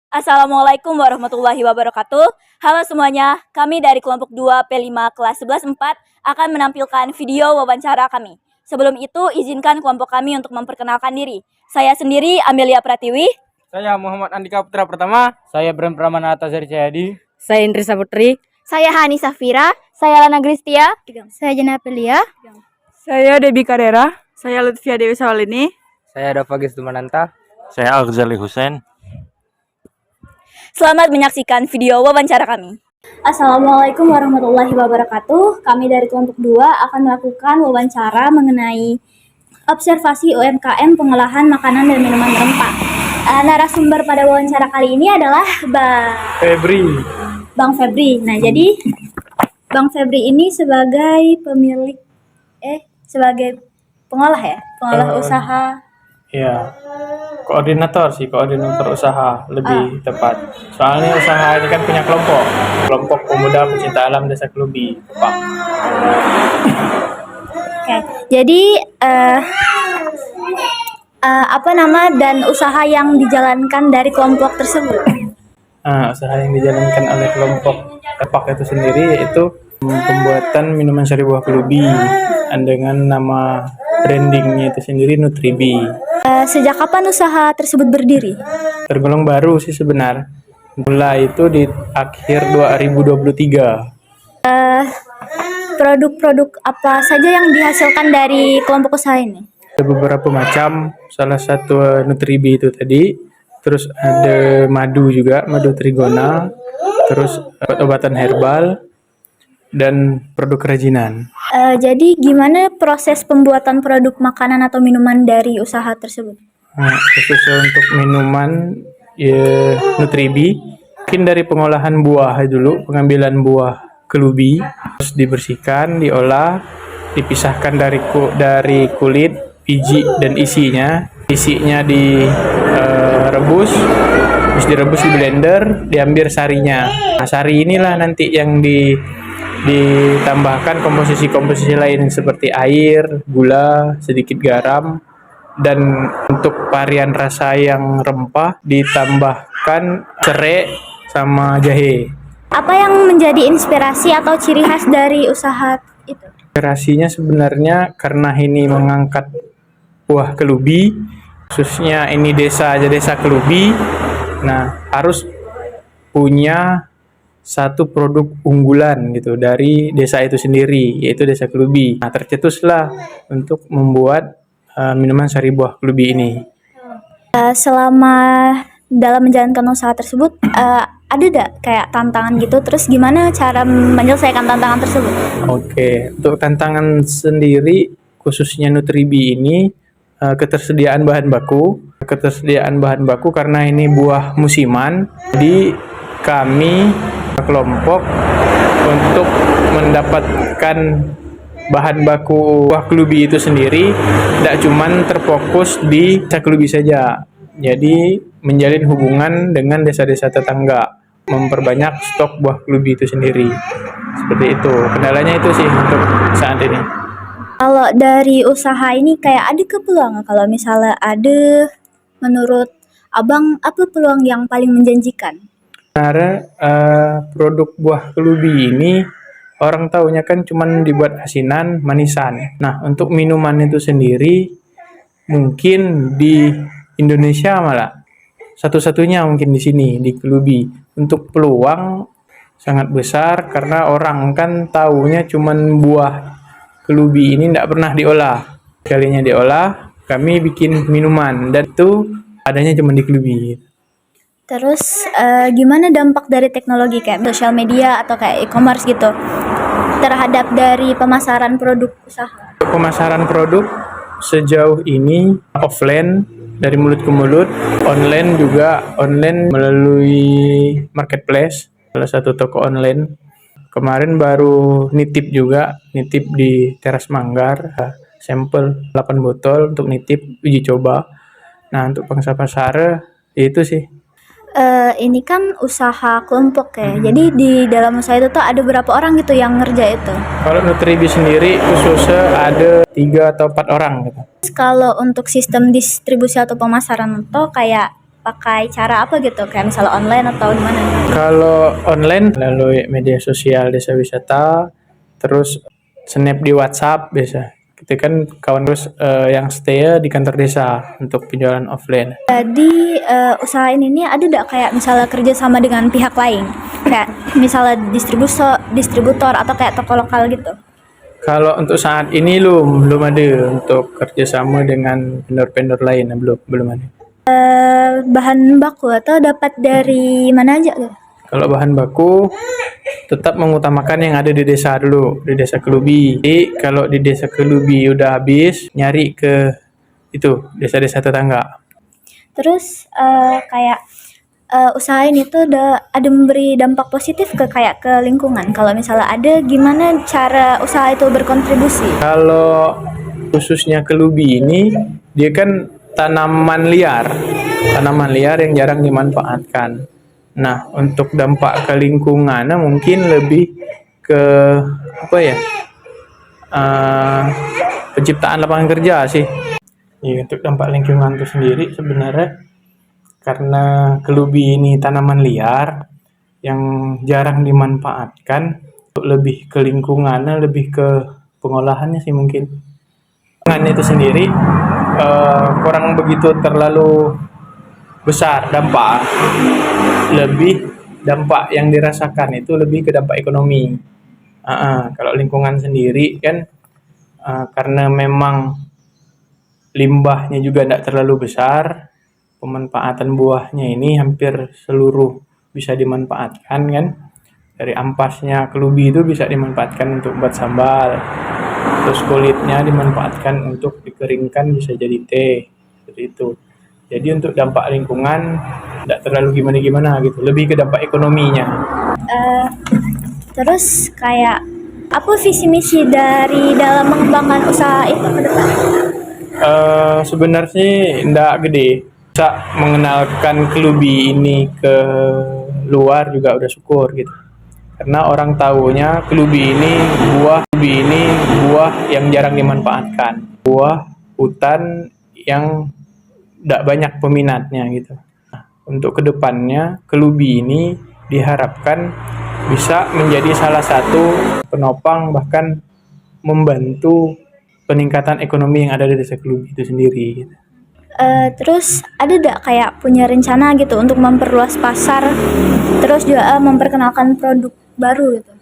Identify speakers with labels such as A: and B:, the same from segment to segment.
A: Assalamualaikum warahmatullahi wabarakatuh. Halo semuanya, kami dari kelompok 2P5 kelas 11-4 akan menampilkan video wawancara kami. Sebelum itu, izinkan kelompok kami untuk memperkenalkan diri. Saya sendiri Amelia Pratiwi.
B: Saya Muhammad Andika Putra Pertama. Saya Bram Pramana Atazari Jayadi.
C: Saya Indri Saputri.
D: Saya Hani Safira. Saya Lana Gristia.
E: Saya Jana Aprilia.
F: Saya Debbie Karera. Saya Lutfia Dewi Sawalini.
B: Saya Dava Dumananta.
G: Saya Aghazali Hussein.
A: Selamat menyaksikan video wawancara kami.
E: Assalamualaikum warahmatullahi wabarakatuh. Kami dari kelompok 2 akan melakukan wawancara mengenai observasi UMKM pengolahan makanan dan minuman rempah. Narasumber pada wawancara kali ini adalah Bang Febri. Nah, jadi Bang Febri ini sebagai sebagai pengolah usaha.
B: Iya. Koordinator usaha lebih tepat. Soalnya usaha ini kan punya kelompok pemuda pecinta alam Desa Kelubi.
E: Oke. Jadi apa nama dan usaha yang dijalankan dari kelompok tersebut?
B: Usaha yang dijalankan oleh kelompok Tepak itu sendiri yaitu pembuatan minuman sari buah kelubi dengan nama brandingnya itu sendiri Nutribi.
E: Sejak kapan usaha tersebut berdiri?
B: Tergolong baru sih sebenarnya. Mulai itu di akhir 2023.
E: Produk-produk apa saja yang dihasilkan dari kelompok usaha ini?
B: Ada beberapa macam, salah satu Nutribi itu tadi, terus ada madu juga, madu trigona, terus obat-obatan herbal, dan produk kerajinan.
E: Jadi gimana proses pembuatan produk makanan atau minuman dari usaha tersebut?
B: Khususnya untuk minuman Nutribi, mungkin dari pengolahan buah dulu, pengambilan buah kelubi, terus dibersihkan, diolah, dipisahkan dari kulit, biji dan isinya. Isinya direbus, terus direbus di blender, diambil sarinya. Nah, sari inilah nanti yang ditambahkan komposisi lain seperti air, gula, sedikit garam, dan untuk varian rasa yang rempah ditambahkan serai sama jahe.
E: Apa yang menjadi inspirasi atau ciri khas dari usaha itu?
B: Inspirasinya sebenarnya karena ini mengangkat buah kelubi, khususnya ini desa Kelubi. Nah, harus punya satu produk unggulan gitu dari desa itu sendiri, yaitu Desa Kelubi. Nah, tercetuslah untuk membuat minuman sari buah kelubi ini.
E: Selama dalam menjalankan usaha tersebut, ada gak kayak tantangan gitu? Terus gimana cara menyelesaikan tantangan tersebut?
B: Oke, untuk tantangan sendiri, khususnya Nutribi ini, ketersediaan bahan baku karena ini buah musiman. Jadi kami kelompok untuk mendapatkan bahan baku buah kelubi itu sendiri tidak cuman terfokus di desa kelubi saja, jadi menjalin hubungan dengan desa-desa tetangga, memperbanyak stok buah kelubi itu sendiri. Seperti itu, kendalanya itu sih untuk saat ini.
E: Kalau dari usaha ini kayak ada peluang kalau misalnya ada, menurut Abang apa peluang yang paling menjanjikan?
B: Karena produk buah kelubi ini orang taunya kan cuman dibuat asinan, manisan. Nah, untuk minuman itu sendiri mungkin di Indonesia malah satu-satunya mungkin di sini di Kelubi. Untuk peluang sangat besar karena orang kan taunya cuman buah kelubi ini tidak pernah diolah. Kalinya diolah, kami bikin minuman dan itu adanya cuma di Kelubi.
E: Terus gimana dampak dari teknologi kayak sosial media atau kayak e-commerce gitu terhadap dari pemasaran produk usaha?
B: Pemasaran produk sejauh ini offline dari mulut ke mulut, online juga, online melalui marketplace, salah satu toko online. Kemarin baru nitip di Teras Manggar, sampel 8 botol untuk nitip uji coba. Nah, untuk pangsa pasar itu sih.
E: Ini kan usaha kelompok ya. Jadi di dalam usaha itu tuh ada berapa orang gitu yang ngerja itu?
B: Kalau Nutribi sendiri khususnya ada 3 atau 4 orang gitu.
E: Kalau untuk sistem distribusi atau pemasaran itu kayak pakai cara apa gitu, kayak misalnya online atau gimana?
B: Kalau online melalui media sosial desa wisata, terus snap di WhatsApp biasa. Kita kan kawan terus yang stay di kantor desa untuk penjualan offline.
E: Jadi usaha ini ada nggak kayak misalnya kerja sama dengan pihak lain, kayak misalnya distributor atau kayak toko lokal gitu?
B: Kalau untuk saat ini belum ada untuk kerjasama dengan vendor-vendor lain, belum ada.
E: Bahan baku atau dapat dari mana aja gitu?
B: Kalau bahan baku tetap mengutamakan yang ada di desa dulu, di desa Kelubi. Jadi kalau di desa Kelubi udah habis, nyari ke itu desa-desa tetangga.
E: Terus kayak usaha ini tuh ada memberi dampak positif ke kayak ke lingkungan. Kalau misalnya ada, gimana cara usaha itu berkontribusi?
B: Kalau khususnya Kelubi ini, dia kan tanaman liar yang jarang dimanfaatkan. Nah, untuk dampak ke lingkungan mungkin lebih ke penciptaan lapangan kerja sih. Ya, untuk dampak lingkungan itu sendiri sebenarnya karena kelubi ini tanaman liar yang jarang dimanfaatkan, untuk lebih ke lingkungannya, lebih ke pengolahannya sih mungkin. Lingkungannya itu sendiri kurang begitu terlalu besar dampak. Lebih dampak yang dirasakan itu lebih ke dampak ekonomi. Kalau lingkungan sendiri kan karena memang limbahnya juga tidak terlalu besar, pemanfaatan buahnya ini hampir seluruh bisa dimanfaatkan kan. Dari ampasnya kelubi itu bisa dimanfaatkan untuk buat sambal, terus kulitnya dimanfaatkan untuk dikeringkan bisa jadi teh, seperti itu. Jadi untuk dampak lingkungan tidak terlalu gimana-gimana gitu, lebih ke dampak ekonominya.
E: Terus kayak apa visi misi dari dalam mengembangkan usaha itu ke depan?
B: Sebenarnya sih tidak gede. Bisa mengenalkan kelubi ini ke luar juga udah syukur gitu. Karena orang tahunya kelubi ini buah yang jarang dimanfaatkan. Buah hutan yang tidak banyak peminatnya gitu. Nah, untuk kedepannya kelubi ini diharapkan bisa menjadi salah satu penopang bahkan membantu peningkatan ekonomi yang ada di desa Kelubi itu sendiri gitu.
E: Terus ada nggak kayak punya rencana gitu untuk memperluas pasar, terus juga memperkenalkan produk baru gitu?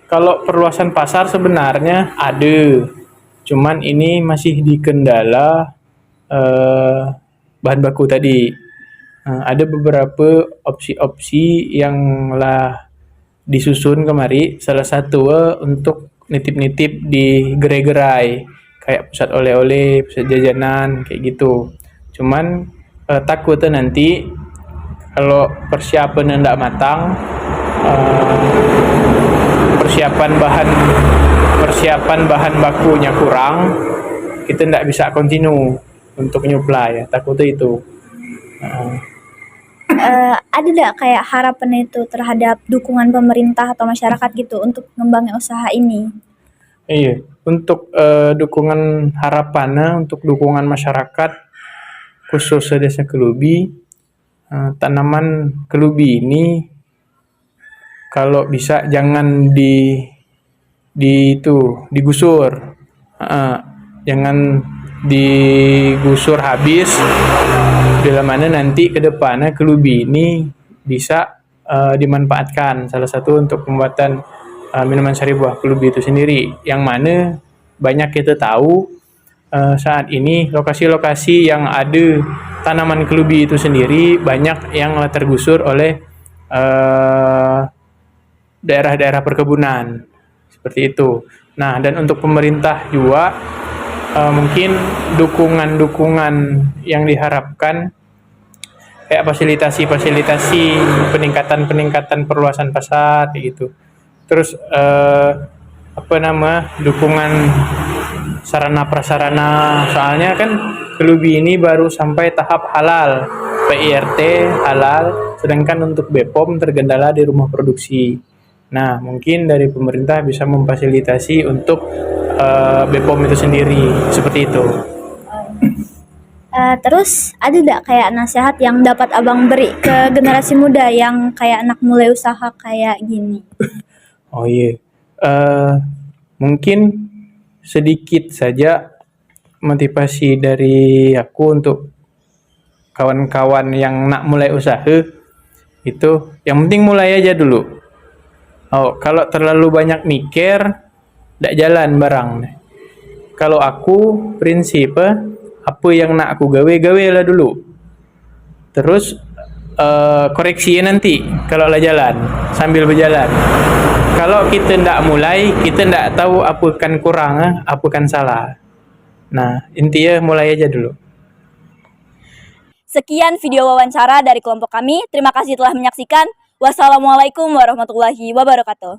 B: Kalau perluasan pasar sebenarnya ada, cuman ini masih dikendala bahan baku tadi. Ada beberapa opsi-opsi yang lah disusun kemari, salah satu untuk nitip-nitip di gerai-gerai kayak pusat oleh-oleh, pusat jajanan kayak gitu. Cuman takutnya nanti kalau persiapan tidak matang, persiapan bahan bakunya kurang, kita tidak bisa continue untuk nyuplai ya, takutnya itu.
E: Ada nggak kayak harapan itu terhadap dukungan pemerintah atau masyarakat gitu untuk ngembangin usaha ini?
B: Iya, untuk dukungan harapannya, untuk dukungan masyarakat khusus desa Kelubi, tanaman kelubi ini kalau bisa jangan digusur, jangan digusur habis, bila mana nanti ke depannya kelubi ini bisa dimanfaatkan salah satu untuk pembuatan minuman sari buah kelubi itu sendiri, yang mana banyak kita tahu saat ini lokasi-lokasi yang ada tanaman kelubi itu sendiri banyak yang tergusur oleh daerah-daerah perkebunan seperti itu. Nah, dan untuk pemerintah juga mungkin dukungan-dukungan yang diharapkan kayak fasilitasi peningkatan perluasan pasar gitu. Terus dukungan sarana prasarana, soalnya kan kelubi ini baru sampai tahap halal, PIRT halal, sedangkan untuk BPOM tergendala di rumah produksi. Nah, mungkin dari pemerintah bisa memfasilitasi untuk BPOM itu sendiri, seperti itu.
E: Terus ada tidak kayak nasihat yang dapat abang beri ke generasi muda yang kayak anak mulai usaha kayak gini?
B: Oh iya. Mungkin sedikit saja motivasi dari aku untuk kawan-kawan yang nak mulai usaha itu, yang penting mulai aja dulu. Oh, kalau terlalu banyak mikir, tidak jalan barang. Kalau aku prinsip apa yang nak aku gawe lah dulu. Terus koreksi nanti kalau lah jalan sambil berjalan. Kalau kita tidak mulai, kita tidak tahu apa kan kurang, apa kan salah. Nah, intinya mulai aja dulu.
A: Sekian video wawancara dari kelompok kami. Terima kasih telah menyaksikan. Wassalamualaikum warahmatullahi wabarakatuh.